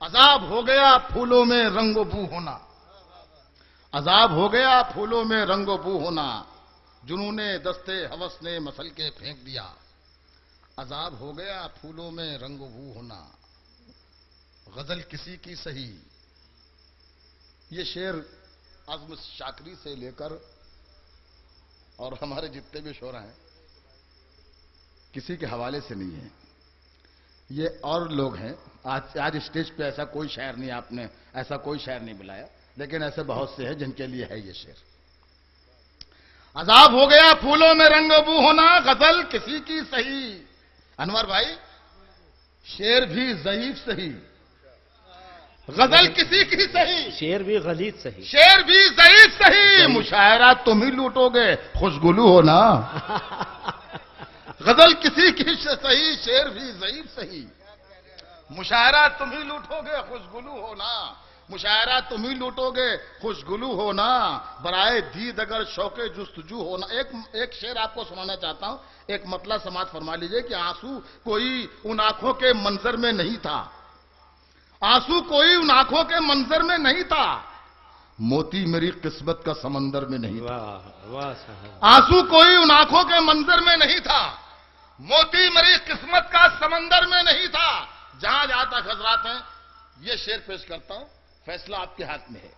عذاب ہو گیا پھولوں میں رنگ و بو ہونا، عذاب ہو گیا پھولوں میں رنگ و بو ہونا، جنون دستے ہوس نے مسل کے پھینک دیا، عذاب ہو گیا پھولوں میں رنگ و بو ہونا، غزل کسی کی سہی۔ یہ شعر عزم شاکری سے لے کر اور ہمارے جتنے بھی شعرا ہیں کسی کے حوالے سے نہیں ہے، یہ اور لوگ ہیں۔ آج اسٹیج پہ ایسا کوئی شاعر نہیں، آپ نے ایسا کوئی شاعر نہیں بلایا، لیکن ایسے بہت سے ہیں جن کے لیے ہے یہ شعر۔ عذاب ہو گیا پھولوں میں رنگ و بو ہونا، غزل کسی کی سہی۔ انور بھائی، شعر بھی ضعیف سہی، غزل کسی کی سہی، شعر بھی غلیظ صحیح، شعر بھی ضعیف سہی، مشاعرہ تم ہی لوٹو گے خوشگلو ہونا۔ غزل کسی کی سہی، شعر بھی ضعیف سہی، مشاعرہ تم ہی لوٹو گے خوشگلو ہونا، مشاعرہ تم ہی لوٹو گے خوشگلو ہونا، برائے دید اگر شوق جستجو ہونا۔ ایک شعر آپ کو سنانا چاہتا ہوں، ایک مطلع سماعت فرما لیجئے کہ آنسو کوئی ان آنکھوں کے منظر میں نہیں تھا، آنسو کوئی ان آنکھوں کے منظر میں نہیں تھا، موتی میری قسمت کا سمندر میں نہیں تھا۔ واہ واہ صاحب، آنسو کوئی ان آنکھوں کے منظر میں نہیں تھا، موتی میری قسمت کا سمندر میں نہیں تھا۔ جہاں تک حضرات ہیں، یہ شعر پیش کرتا ہوں، فیصلہ آپ کے ہاتھ میں ہے۔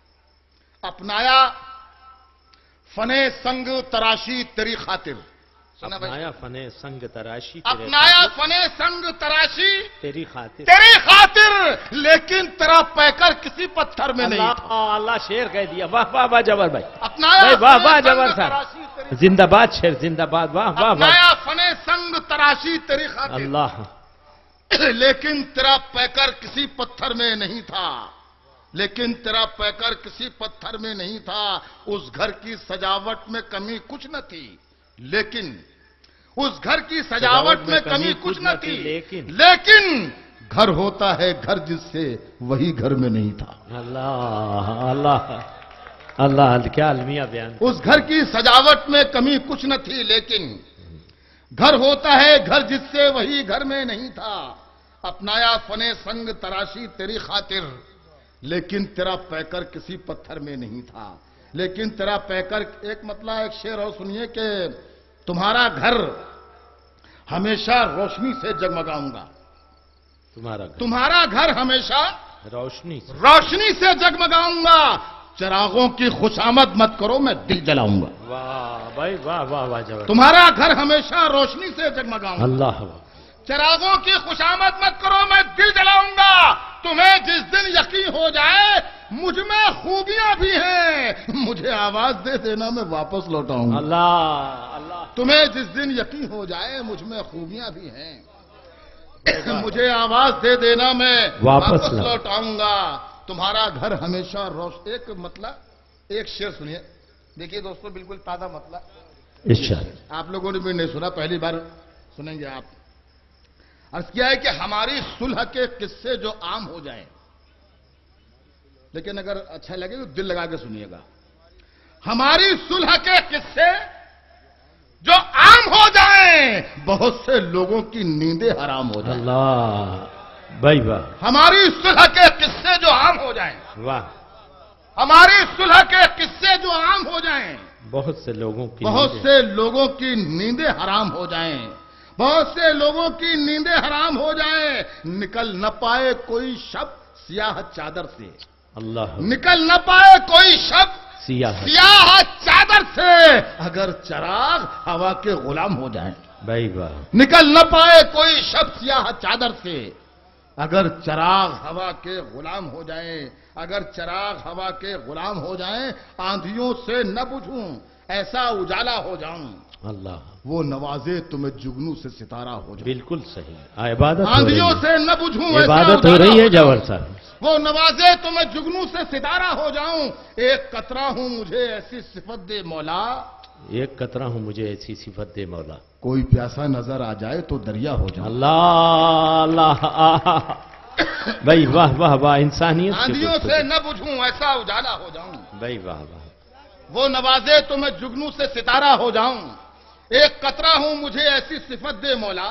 اپنایا فن سنگ تراشی تیری خاطر، سنا بھائی؟ اپنایا فن سنگ تراشی تیرے اپنایا فن سنگ تراشی تیری خاطر، تیری خاطر، لیکن تیرا پیکر کسی پتھر میں نہیں تھا۔ اللہ اللہ، شعر کہہ دیا، واہ واہ واہ جبر بھائی، اپنایا بھائی واہ واہ فن جبر سنگ صاحب، تراشی تیری، زندہ باد شعر، زندہ باد، واہ واہ واہ، اپنایا فن سنگ تراشی تیری خاطر، اللہ، لیکن تیرا پیکر کسی پتھر میں نہیں تھا، لیکن تیرا پیکر کسی پتھر میں نہیں تھا، اس گھر کی سجاوٹ میں کمی کچھ نہ تھی، لیکن اس گھر کی سجاوٹ میں کمی کچھ نہ تھی، لیکن گھر ہوتا ہے گھر جس سے، وہی گھر میں نہیں تھا۔ اللہ اللہ اللہ، کیا المیہ بیان، اس گھر کی سجاوٹ میں کمی کچھ نہ تھی، لیکن گھر ہوتا ہے گھر جس سے، وہی گھر میں نہیں تھا۔ اپنایا فن سنگ تراشی تیری خاطر، لیکن تیرا پیکر کسی پتھر میں نہیں تھا، لیکن تیرا پیکر، ایک مطلب ایک شعر اور سنیے کہ تمہارا گھر ہمیشہ روشنی سے جگمگاؤں گا، تمہارا گھر ہمیشہ روشنی سے جگمگاؤں گا، چراغوں کی خوشامد مت کرو میں دل جلاؤں گا۔ واہ بھائی واہ واہ واہ جبر، تمہارا گھر ہمیشہ روشنی سے جگمگاؤں گا، اللہ، چراغوں کی خوشامد مت کرو میں دل جلاؤں گا، تمہیں جس دن یقین ہو جائے مجھ میں خوبیاں بھی ہیں، مجھے آواز دے دینا میں واپس لوٹاؤں گا۔ اللہ اللہ، تمہیں جس دن یقین ہو جائے مجھ میں خوبیاں بھی ہیں، مجھے آواز دے دینا میں واپس لوٹاؤں گا، تمہارا گھر ہمیشہ روشن۔ ایک مطلب، ایک شعر سنیے، دیکھیے دوستو، بالکل تازہ مطلب، آپ لوگوں نے بھی نہیں سنا، پہلی بار سنیں گے آپ۔ عرض کیا ہے کہ ہماری صلح کے قصے جو عام ہو جائیں، لیکن اگر اچھا لگے تو دل لگا کے سنیے گا، ہماری صلح کے قصے جو عام ہو جائیں، بہت سے لوگوں کی نیندیں حرام ہو جائیں۔ اللہ بھائی واہ، ہماری صلح کے قصے جو عام ہو جائیں، واہ، ہماری صلح کے قصے جو عام ہو جائیں، بہت سے لوگوں کی نیندیں حرام ہو جائیں، بہت سے لوگوں کی نیندیں حرام ہو جائیں، نکل نہ پائے کوئی شب سیاہ چادر سے، اللہ، نکل نہ پائے کوئی شب سیاہ چادر سے، اگر چراغ ہوا کے غلام ہو جائیں، بھائی واہ، نکل نہ پائے کوئی شب سیاہ چادر سے، اگر چراغ ہوا کے غلام ہو جائیں، اگر چراغ ہوا کے غلام ہو جائیں، آندھیوں سے نہ بجھوں ایسا اجالا ہو جاؤں، اللہ، وہ نوازے تمہیں جگنو سے ستارہ ہو جائے، بالکل صحیح، عبادت آندھیوں سے نہ بجھوں ایسا عبادت ہو رہی ہے جوہر صاحب، وہ نوازے تو میں جگنو سے ستارہ ہو جاؤں، ایک قطرہ ہوں مجھے ایسی صفت دے مولا، ایک قطرہ ہوں مجھے ایسی صفت دے مولا، کوئی پیاسا نظر آ جائے تو دریا ہو جاؤں، اللہ اللہ، بھائی واہ واہ واہ، انسانیت آندھیوں سے نہ بجھوں ایسا اجالا ہو جاؤں، بھائی واہ واہ، وہ نوازے تو میں جگنو سے ستارہ ہو جاؤں، ایک قطرہ ہوں مجھے ایسی صفت دے مولا،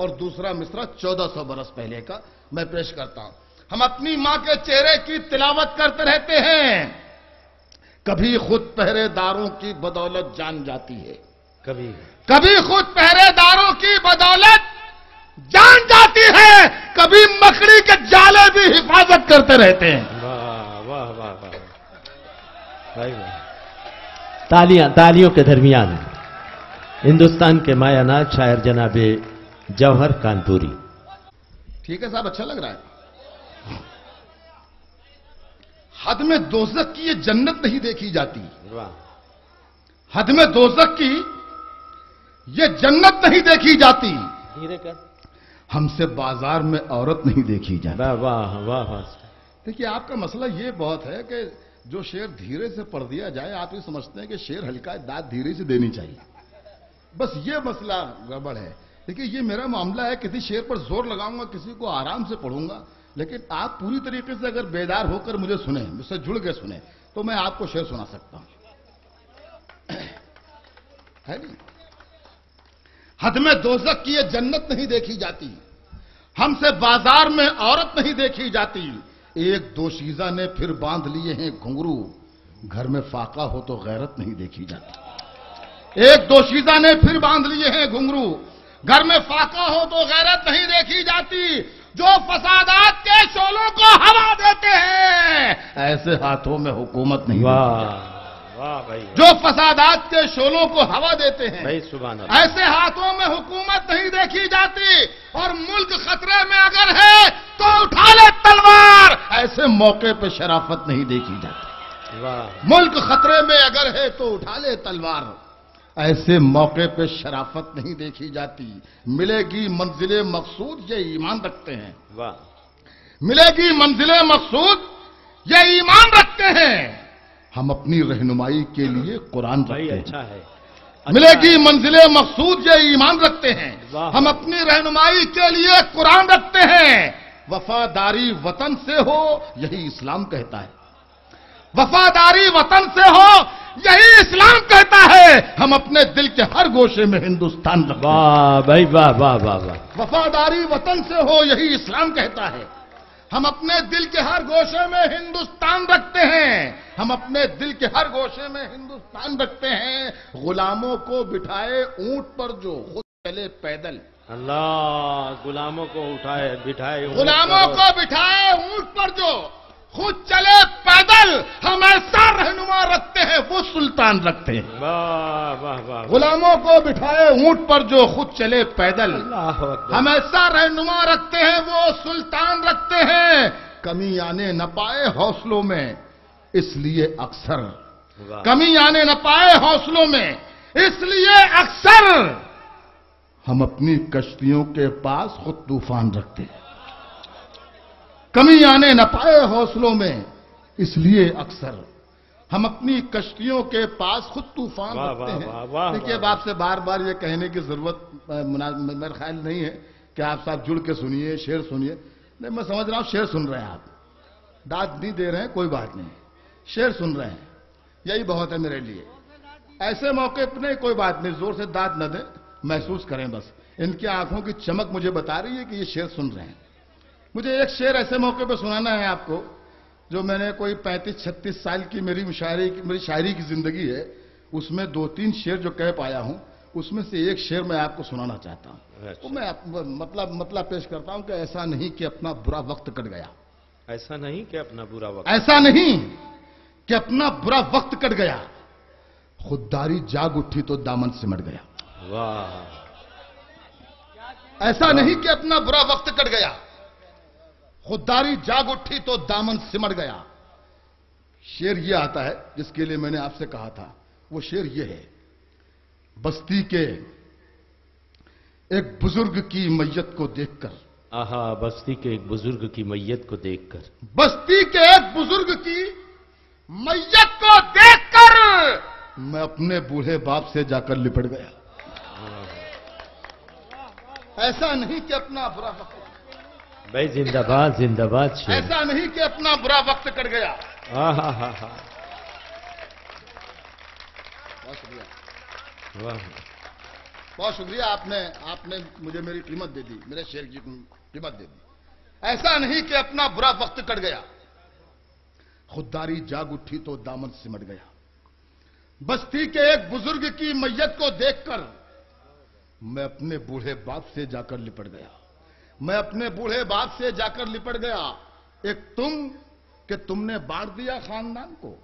اور دوسرا مصرع 1400 برس پہلے کا میں پیش کرتا ہوں. ہم اپنی ماں کے چہرے کی تلاوت کرتے رہتے ہیں. کبھی خود پہرے داروں کی بدولت جان جاتی ہے, کبھی خود پہرے داروں کی بدولت جان جاتی ہے, کبھی مکڑی کے جالے بھی حفاظت کرتے رہتے ہیں. واہ واہ واہ واہ. تالیوں کے درمیان ہندوستان کے مایا ناز شاعر جناب جوہر کانپوری. ٹھیک ہے صاحب, اچھا لگ رہا ہے. حد میں دوزخ کی یہ جنت نہیں دیکھی جاتی, حد میں دوزخ کی یہ جنت نہیں دیکھی جاتی, ہم سے بازار میں عورت نہیں دیکھی جاتی. واہ واہ واہ. دیکھیے آپ کا مسئلہ یہ بہت ہے کہ جو شعر دھیرے سے پڑھ دیا جائے آپ یہ سمجھتے ہیں کہ شعر ہلکا ہے, داد دھیرے سے دینی چاہیے, بس یہ مسئلہ گڑبڑ ہے. دیکھیے یہ میرا معاملہ ہے, کسی شعر پر زور لگاؤں گا, کسی کو آرام سے پڑھوں گا, لیکن آپ پوری طریقے سے اگر بیدار ہو کر مجھے سنیں, مجھ سے جڑ کے سنیں, تو میں آپ کو شعر سنا سکتا ہوں. ہے نہیں, حد میں دوزخ کی یہ جنت نہیں دیکھی جاتی, ہم سے بازار میں عورت نہیں دیکھی جاتی. ایک دوشیزہ نے پھر باندھ لیے ہیں گھنگرو, گھر میں فاقہ ہو تو غیرت نہیں دیکھی جاتی. ایک دوشیزہ نے پھر باندھ لیے ہیں گھنگرو, گھر میں فاقہ ہو تو غیرت نہیں دیکھی جاتی. جو فسادات کے شعلوں کو ہوا دیتے ہیں, ایسے ہاتھوں میں حکومت نہیں. واہ بھائی. جو فسادات کے شعلوں کو ہوا دیتے ہیں, بھائی سبحان اللہ, ایسے ہاتھوں میں حکومت نہیں دیکھی جاتی. اور ملک خطرے میں اگر ہے تو اٹھا لے تلوار, ایسے موقع پہ شرافت نہیں دیکھی جاتی. واہ. ملک خطرے میں اگر ہے تو اٹھا لے تلوار, ایسے موقع پہ شرافت نہیں دیکھی جاتی. ملے گی منزل مقصود, یہ ایمان رکھتے ہیں. واہ. ملے گی منزل مقصود, یہ ایمان رکھتے ہیں. ہم اپنی رہنمائی کے لیے قرآن رکھتے ہیں. اچھا ہے. ملے گی منزل مقصود, یہ ایمان رکھتے ہیں. ہم اپنی رہنمائی کے لیے قرآن رکھتے ہیں. وفاداری وطن سے ہو, یہی اسلام کہتا ہے. وفاداری وطن سے ہو, یہی اسلام کہتا ہے. ہم اپنے دل کے ہر گوشے میں ہندوستان رکھتے ہیں. واہ بھائی واہ واہ واہ واہ. وفاداری وطن سے ہو, یہی اسلام کہتا ہے. ہم اپنے دل کے ہر گوشے میں ہندوستان رکھتے ہیں. ہم اپنے دل کے ہر گوشے میں ہندوستان رکھتے ہیں. غلاموں کو بٹھائے اونٹ پر جو خود چلے پیدل. اللہ. غلاموں کو اٹھائے بٹھائے, غلاموں کو بٹھائے اونٹ پر جو خود چلے پیدل. ہم ایسا رہنما رکھتے ہیں, وہ سلطان رکھتے ہیں. واہ واہ واہ. غلاموں کو بٹھائے اونٹ پر جو خود چلے پیدل. اللہ اکبر. ہم ایسا رہنما رکھتے ہیں, وہ سلطان رکھتے ہیں. کمی آنے نہ پائے حوصلوں میں, اس لیے اکثر. کمی آنے نہ پائے حوصلوں میں, اس لیے اکثر ہم اپنی کشتیوں کے پاس خود طوفان رکھتے ہیں. کمی آنے نہ پائے حوصلوں میں, اس لیے اکثر ہم اپنی کشتیوں کے پاس خود طوفان رکھتے ہیں. دیکھیے اب آپ سے بار بار یہ کہنے کی ضرورت میرا خیال نہیں ہے کہ آپ صاحب جڑ کے سنیے, شعر سنیے. نہیں, میں سمجھ رہا ہوں شعر سن رہے ہیں آپ, داد نہیں دے رہے ہیں, کوئی بات نہیں, شعر سن رہے ہیں, یہی بہت ہے میرے لیے. ایسے موقع پہ نہیں, کوئی بات نہیں, زور سے داد نہ دیں, محسوس کریں بس. ان کی آنکھوں کی چمک مجھے بتا رہی ہے کہ یہ شعر سن رہے ہیں. مجھے ایک شعر ایسے موقع پہ سنانا ہے آپ کو, جو میں نے کوئی 35-36 سال کی میری شاعری کی زندگی ہے, اس میں 2-3 شعر جو کہہ پایا ہوں, اس میں سے ایک شعر میں آپ کو سنانا چاہتا ہوں. تو میں مطلب پیش کرتا ہوں کہ ایسا نہیں کہ اپنا برا وقت کٹ گیا. ایسا نہیں کہ اپنا برا وقت. ایسا نہیں کہ اپنا برا وقت کٹ گیا, خودداری جاگ اٹھی تو دامن سمٹ گیا. واہ. ایسا نہیں کہ اپنا برا وقت کٹ گیا, خودداری جاگ اٹھی تو دامن سمٹ گیا. شعر یہ آتا ہے جس کے لیے میں نے آپ سے کہا تھا. وہ شعر یہ ہے, بستی کے ایک بزرگ کی میت کو دیکھ کر. آہا. بستی کے ایک بزرگ کی میت کو دیکھ کر. بستی کے ایک بزرگ کی میت کو دیکھ کر میں اپنے بوڑھے باپ سے جا کر لپٹ گیا. ایسا نہیں کہ اپنا برا وقت. بھائی زندہ باد زندہ باد. ایسا نہیں کہ اپنا برا وقت کٹ گیا. ہاں. بہت شکریہ، آپ نے مجھے میری قیمت دے دی، میرے شعر کی قیمت دے دی۔ ایسا نہیں کہ اپنا برا وقت کٹ گیا، خودداری جاگ اٹھی تو دامن سمٹ گیا۔ بستی کے ایک بزرگ کی میت کو دیکھ کر میں اپنے بوڑھے باپ سے جا کر لپٹ گیا، میں اپنے بوڑھے باپ سے جا کر لپٹ گیا۔ ایک تم کہ تم نے بانٹ دیا خاندان کو،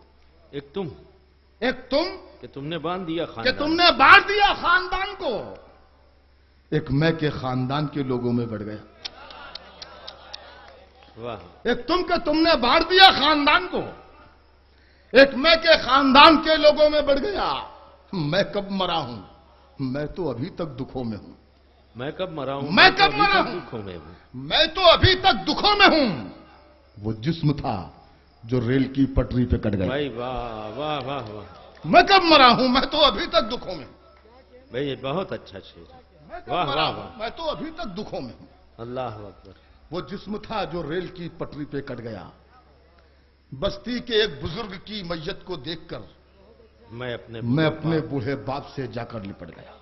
ایک تم کہ تم نے باندھ دیا کہ تم نے بانٹ دیا خاندان کو، ایک میں کے خاندان کے لوگوں میں بڑھ گیا۔ واہ، ایک تم کہ تم نے بانٹ دیا خاندان کو، ایک میں کے خاندان کے لوگوں میں بڑھ گیا۔ میں کب مرا ہوں، میں تو ابھی تک دکھوں میں ہوں، میں کب مرا ہوں، میں کب مرا ہوں، دکھوں میں ہوں، میں تو ابھی تک دکھوں میں ہوں۔ وہ جسم تھا جو ریل کی پٹری پہ کٹ گیا۔ بھائی واہ واہ واہ واہ، میں کب مرا ہوں، میں تو ابھی تک دکھوں میں ہوں، بھائی یہ بہت اچھا شعر ہے۔ میں کب واہ مرا واہ ہوں، واہ، میں تو ابھی تک دکھوں میں ہوں۔ اللہ اکبر۔ وہ جسم تھا جو ریل کی پٹری پہ کٹ گیا، بستی کے ایک بزرگ کی میت کو دیکھ کر میں اپنے بوڑھے باپ سے جا کر لپٹ گیا۔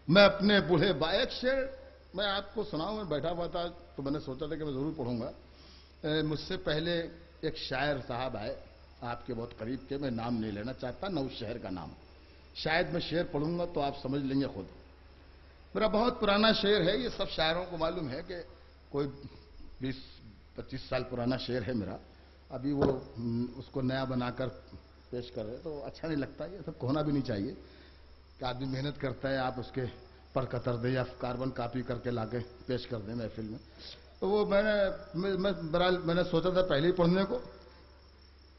میں اپنے بوڑھے باپ، ایک شعر میں آپ کو سناؤں، میں بیٹھا ہوا تھا تو میں نے سوچا تھا کہ میں ضرور پڑھوں گا۔ مجھ سے پہلے ایک شاعر صاحب آئے، آپ کے بہت قریب کے، میں نام نہیں لینا چاہتا، نہ اس شہر کا نام، شاید میں شعر پڑھوں گا تو آپ سمجھ لیں گے خود۔ میرا بہت پرانا شعر ہے، یہ سب شاعروں کو معلوم ہے کہ کوئی 20-25 سال پرانا شعر ہے میرا، ابھی وہ اس کو نیا بنا کر پیش کر رہے تو اچھا نہیں لگتا، یہ سب ہونا بھی نہیں چاہیے کہ آدمی محنت کرتا ہے، آپ اس کے پر قطر دیں یا کاربن کاپی کر کے لا کے پیش کر دیں محفل میں۔ تو وہ میں نے سوچا تھا پہلے ہی پڑھنے کو،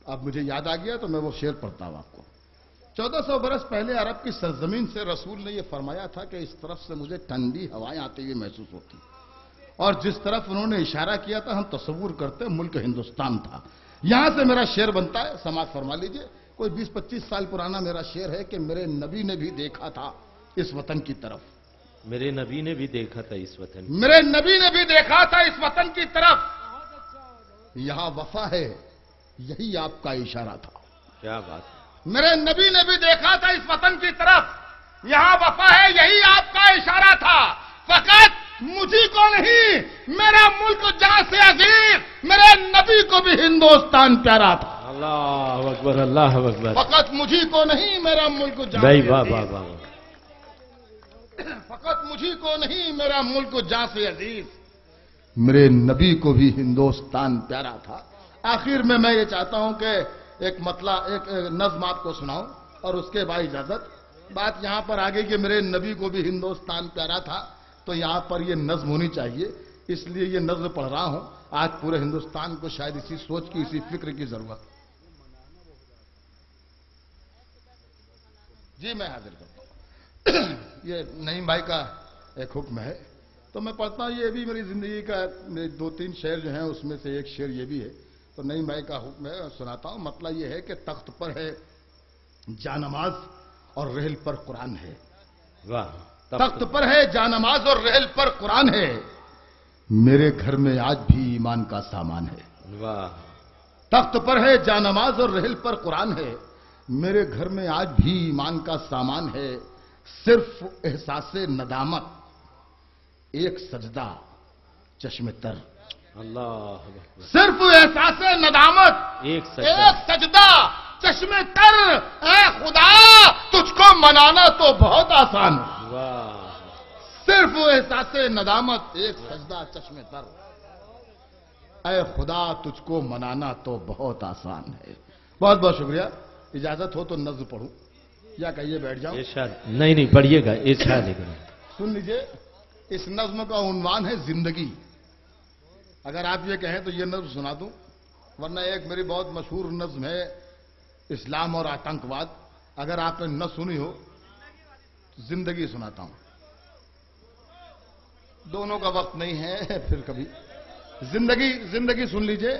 اب مجھے یاد آ گیا تو میں وہ شعر پڑھتا ہوں آپ کو۔ 1400 برس پہلے عرب کی سرزمین سے رسول نے یہ فرمایا تھا کہ اس طرف سے مجھے ٹھنڈی ہوائیں آتی ہوئی محسوس ہوتی، اور جس طرف انہوں نے اشارہ کیا تھا ہم تصور کرتے ملک ہندوستان تھا۔ یہاں سے میرا شعر بنتا ہے، سماعت فرما لیجئے۔ کوئی 20-25 سال پرانا میرا شعر ہے کہ میرے نبی نے بھی دیکھا تھا اس وطن کی طرف، میرے نبی نے بھی دیکھا تھا اس وطن کی، میرے نبی نے بھی دیکھا تھا اس وطن کی طرف، یہاں وفا ہے یہی آپ کا اشارہ تھا۔ کیا بات ہے، میرے نبی نے بھی دیکھا تھا اس وطن کی طرف، یہاں وفا ہے یہی آپ کا اشارہ تھا۔ فقط مجھے کو نہیں میرا ملک جہاں سے عزیز، میرے نبی کو بھی ہندوستان پیارا تھا۔ اللہ اکبر، اللہ اکبر، فقط مجھے کو نہیں میرا ملک جہاں بھائی سے واہ عزیز، واہ واہ، فقط مجھے کو نہیں میرا ملک جہاں سے عزیز، میرے نبی کو بھی ہندوستان پیارا تھا۔ آخر میں یہ چاہتا ہوں کہ ایک نظم آپ کو سناؤں اور اس کے بعد اجازت۔ بات یہاں پر آ گئی کہ میرے نبی کو بھی ہندوستان پیارا تھا، تو یہاں پر یہ نظم ہونی چاہیے، اس لیے یہ نظم پڑھ رہا ہوں۔ آج پورے ہندوستان کو شاید اسی سوچ کی، اسی فکر کی ضرورت۔ جی میں حاضر کرتا ہوں۔ یہ نعیم بھائی کا ایک حکم ہے تو میں پڑھتا ہوں، یہ بھی میری زندگی کا 2-3 شعر جو ہیں اس میں سے ایک شعر یہ بھی ہے، تو نعیم بھائی کا حکم ہے سناتا ہوں۔ مطلب یہ ہے کہ تخت پر ہے جانماز اور رحل پر قرآن ہے، واہ، تخت پر ہے جانماز اور رحل پر قرآن ہے، میرے گھر میں آج بھی ایمان کا سامان ہے۔ واہ، تخت پر ہے جانماز اور رحل پر قرآن ہے، میرے گھر میں آج بھی ایمان کا سامان ہے، صرف احساس ندامت ایک سجدہ چشم تر، اللہ اکبر، صرف احساس ندامت ایک ایک سجدہ چشم تر، اے خدا تجھ کو منانا تو بہت آسان ہے، واہ، صرف احساس ندامت ایک سجدہ چشم تر، اے خدا تجھ کو منانا تو بہت آسان ہے۔ بہت بہت شکریہ۔ اجازت ہو تو نظم پڑھوں یا کہیے بیٹھ جاؤں؟ ارشاد، نہیں پڑھیے گا، ارشاد ہے۔ سن لیجئے، اس نظم کا عنوان ہے زندگی۔ اگر آپ یہ کہیں تو یہ نظم سنا دوں، ورنہ ایک میری بہت مشہور نظم ہے اسلام اور آتنکواد، اگر آپ نے نہ سنی ہو تو زندگی سناتا ہوں۔ دونوں کا وقت نہیں ہے پھر کبھی۔ زندگی سن لیجئے،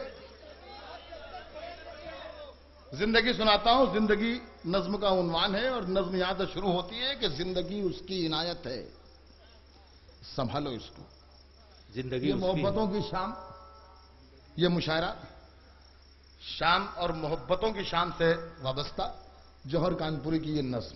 زندگی سناتا ہوں۔ زندگی نظم کا عنوان ہے اور نظم یہاں سے شروع ہوتی ہے کہ زندگی اس کی عنایت ہے، سنبھالو اس کو۔ زندگی یہ اس کی محبتوں کی شام، یہ مشاعرہ شام اور محبتوں کی شام سے وابستہ جوہر کانپوری کی یہ نظم۔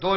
2